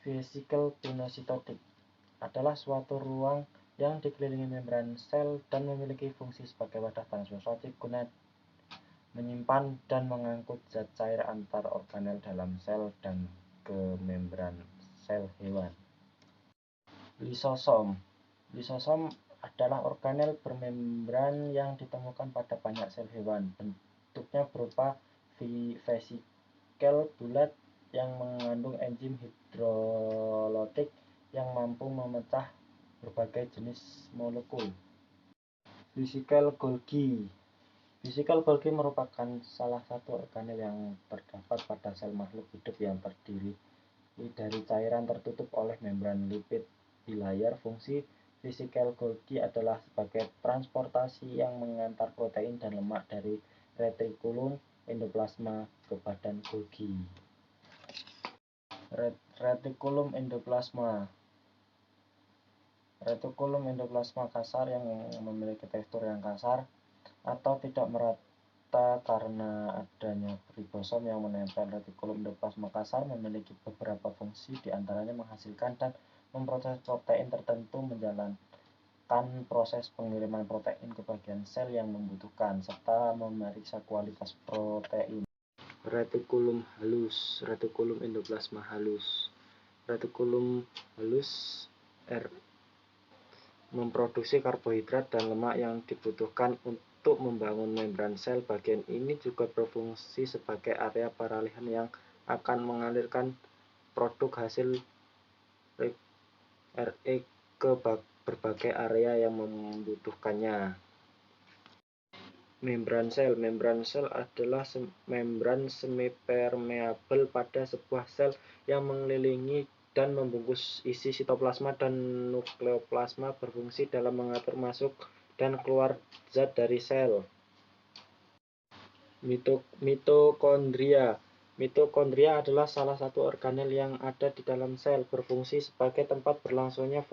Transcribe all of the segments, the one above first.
Vesikel pinositotik adalah suatu ruang yang dikelilingi membran sel dan memiliki fungsi sebagai wadah transfusotik guna menyimpan dan mengangkut zat cair antar organel dalam sel dan ke membran sel hewan. Lisosom. Lisosom adalah organel bermembran yang ditemukan pada banyak sel hewan. Bentuknya berupa vesikel bulat yang mengandung enzim hidrolitik yang mampu memecah berbagai jenis molekul. Vesikel Golgi. Vesikel Golgi merupakan salah satu organel yang terdapat pada sel makhluk hidup yang terdiri dari cairan tertutup oleh membran lipid bilayar. Fungsi vesikel Golgi adalah sebagai transportasi yang mengantar protein dan lemak dari retikulum endoplasma ke badan Golgi. Retikulum endoplasma. Retikulum endoplasma kasar yang memiliki tekstur yang kasar atau tidak merata karena adanya ribosom yang menempel. Retikulum endoplasma kasar memiliki beberapa fungsi, diantaranya menghasilkan dan memproses protein tertentu, menjalankan proses pengiriman protein ke bagian sel yang membutuhkan, serta memeriksa kualitas protein. Retikulum halus. Retikulum endoplasma halus. Retikulum halus memproduksi karbohidrat dan lemak yang dibutuhkan untuk membangun membran sel. Bagian ini juga berfungsi sebagai area peralihan yang akan mengalirkan produk hasil RE ke berbagai area yang membutuhkannya. Membran sel. Membran sel adalah membran semipermeabel pada sebuah sel yang mengelilingi dan membungkus isi sitoplasma dan nukleoplasma, berfungsi dalam mengatur masuk dan keluar zat dari sel. Mitokondria. Mitokondria adalah salah satu organel yang ada di dalam sel, berfungsi sebagai tempat berlangsungnya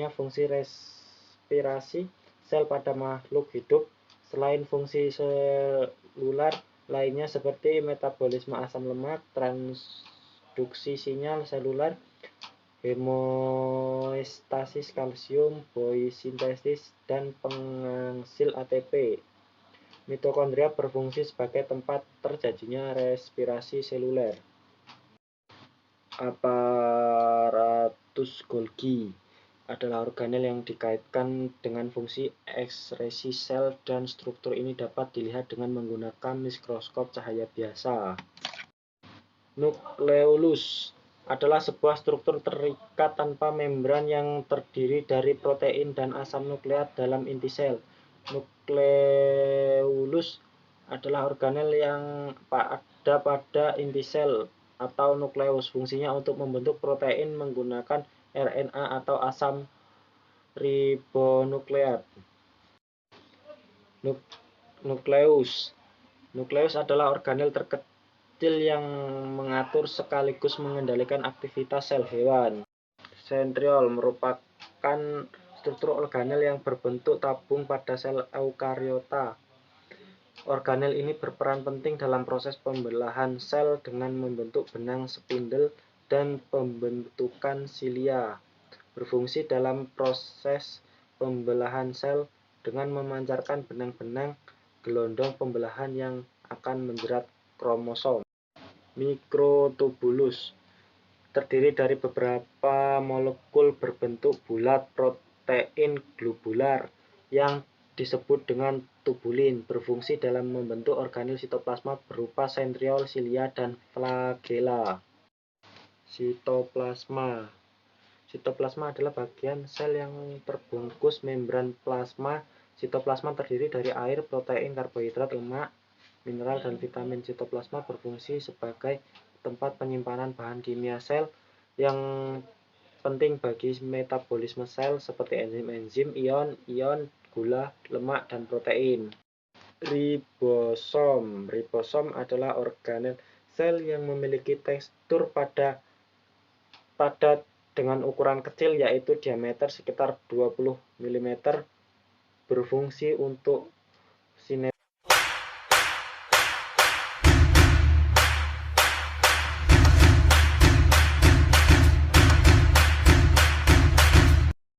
fungsi respirasi sel pada makhluk hidup. Selain fungsi selular lainnya seperti metabolisme asam lemak, transduksi sinyal selular, homeostasis kalsium, biosintesis, dan penghasil ATP. Mitokondria berfungsi sebagai tempat terjadinya respirasi seluler. Aparatus Golgi adalah organel yang dikaitkan dengan fungsi ekskresi sel, dan struktur ini dapat dilihat dengan menggunakan mikroskop cahaya biasa. Nukleolus adalah sebuah struktur terikat tanpa membran yang terdiri dari protein dan asam nukleat dalam inti sel. Nukleolus adalah organel yang ada pada inti sel atau nukleus. Fungsinya untuk membentuk protein menggunakan RNA atau asam ribonukleat. Nukleus. Nukleus adalah organel terkecil yang mengatur sekaligus mengendalikan aktivitas sel hewan. Sentriol merupakan struktur organel yang berbentuk tabung pada sel eukariota. Organel ini berperan penting dalam proses pembelahan sel dengan membentuk benang spindle dan pembentukan silia. Berfungsi dalam proses pembelahan sel dengan memancarkan benang-benang gelondong pembelahan yang akan menjerat kromosom. Mikrotubulus terdiri dari beberapa molekul berbentuk bulat protein globular yang disebut dengan tubulin, berfungsi dalam membentuk organel sitoplasma berupa sentriol, silia, dan flagella. Sitoplasma. Sitoplasma adalah bagian sel yang terbungkus membran plasma. Sitoplasma terdiri dari air, protein, karbohidrat, lemak, mineral, dan vitamin. Sitoplasma berfungsi sebagai tempat penyimpanan bahan kimia sel yang penting bagi metabolisme sel seperti enzim-enzim, ion, gula, lemak, dan protein. Ribosom. Ribosom adalah organel sel yang memiliki tekstur padat dengan ukuran kecil, yaitu diameter sekitar 20 mm, berfungsi untuk